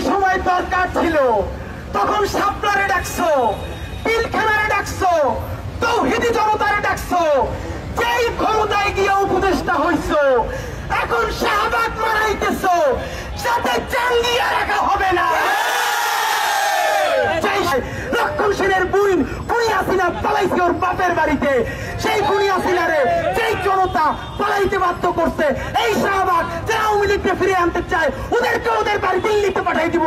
সময় দরকার ছিল তখন শাপলারে ডাকছো, পিলখানারে ডাকছো, তৌহিদি জনতারে ডাকছো, যেই ক্ষমতায় গিয়ে উপদেষ্টা হইছো এখন শাহবাগ মারাইতেছো, সাথে চাঙ্গিয়া রাখা হবে না। লক্ষণ সেনের বুন খুনি হাসিনা পালাইছে ওর বাপের বাড়িতে, সেই খুনি হাসিনারে যেই জনতা পালাইতে বাধ্য করছে, এই শাহবাগ যারা আওয়ামী লীগকে ফিরে আনতে চায় ওদেরকে ওদের বাড়ি দিল্লিতে পাঠাই দিব।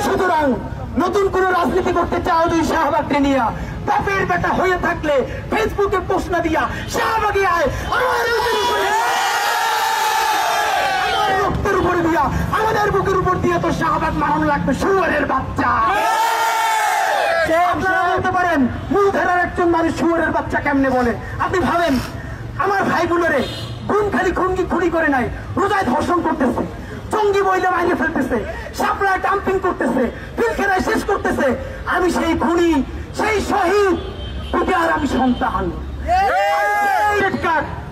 সুতরাং নতুন কোন রাজনীতি করতে চাও দুই শাহবাগকে নিয়ে বাপের বেটা হয়ে থাকলে ফেসবুকে পোস্ট না দিয়া শাহবাগে আয়, আমার রক্তের উপরে দিয়া আমাদের বুকের উপর দিয়ে তো শাহবাগ মারানো লাগবে শুয়োরের বাচ্চা। আপনারা বলতে পারেন মূলধারার একজন মানুষ শুয়োরের বাচ্চা কেমনে বলে? আপনি ভাবেন আমার ভাইগুলোরে খুন খালি খুনি করে নাই, রোজায় ধর্ষণ করতেছে, জঙ্গি বইলে বাইরে ফেলতেছে, শাপলায় ডাম্পিং করতেছে, পিলখানায় শেষ করতেছে। আমি সেই খুনি, সেই শহীদ, আর আমি সন্তান।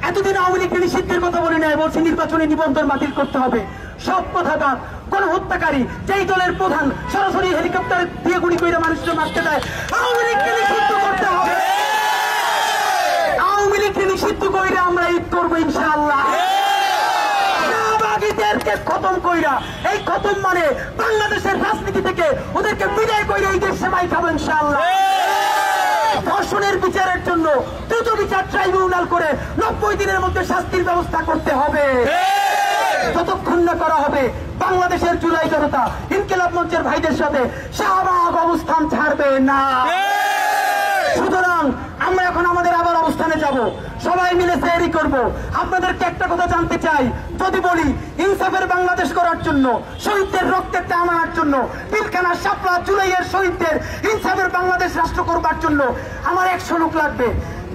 এতদিন আওয়ামী লীগ নিষিদ্ধের কথা বলে নেয়, বলছে নির্বাচনী নিবন্ধন বাতিল করতে হবে। সব কথাটা কোন হত্যাকারী যেই দলের প্রধান সরাসরি হেলিকপ্টার দিয়ে গুলি করে মানুষকে মারতে দেয়, আওয়ামী লীগকে নিষিদ্ধ করতে হবে। আওয়ামী লীগকে নিষিদ্ধ করে আমরা ঈদ করবো ইনশাআল্লাহ। খতম কইরা, এই খতম মানে বাংলাদেশের রাজনীতি থেকে ওদেরকে বিদায় করে এই দেশ সেবাই খাবো ইনশাআল্লাহ। ধর্ষণের বিচারের জন্য দ্রুত বিচার ট্রাইব্যুনাল করে 90 দিনের মধ্যে শাস্তির ব্যবস্থা করতে হবে। যতক্ষণ না করা হবে বাংলাদেশের জুলাই জনতা ইনকিলাব মঞ্চের ভাইদের সাথে শাহবাগ অবস্থান ছাড়বে না। সুতরাং আমরা এখন আমাদের আবার অবস্থানে যাব, সবাই মিলে সেহরি করব। আপনাদেরকে একটা কথা জানতে চাই, যদি বলি ইনসাফের বাংলাদেশ করার জন্য, শহীদদের রক্তের দাম আনার জন্য, পিলখানা শাপলা জুলাইয়ের শহীদদের ইনসাফের বাংলাদেশ রাষ্ট্র করবার জন্য আমার 100 লোক লাগবে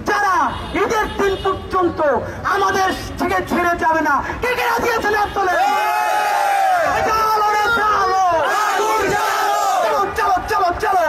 যারা ঈদের দিন পর্যন্ত আমাদের থেকে ছেড়ে যাবে না। কে কে রাজি আছেন? চলে চলো চলো চলো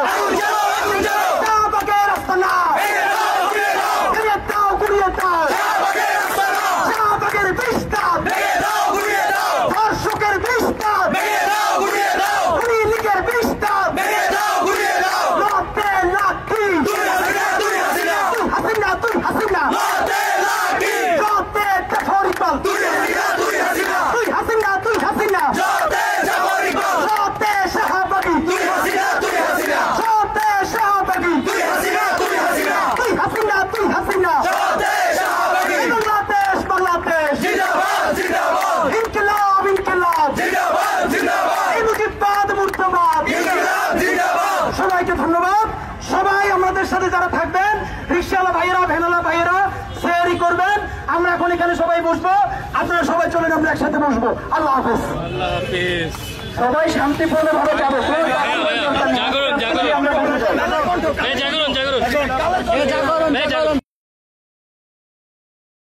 ধন্যবাদ। সবাই আমাদের সাথে যারা থাকবেন, রিকশাওয়ালা ভাইয়েরা, ভ্যানওয়ালা ভাইয়েরা সেহরি করবেন। আমরা এখন এখানে সবাই বসবো, আপনারা সবাই চলেন আমরা একসাথে বসবো। আল্লাহ হাফেজ। সবাই শান্তিপূর্ণ ভাবে যাবো।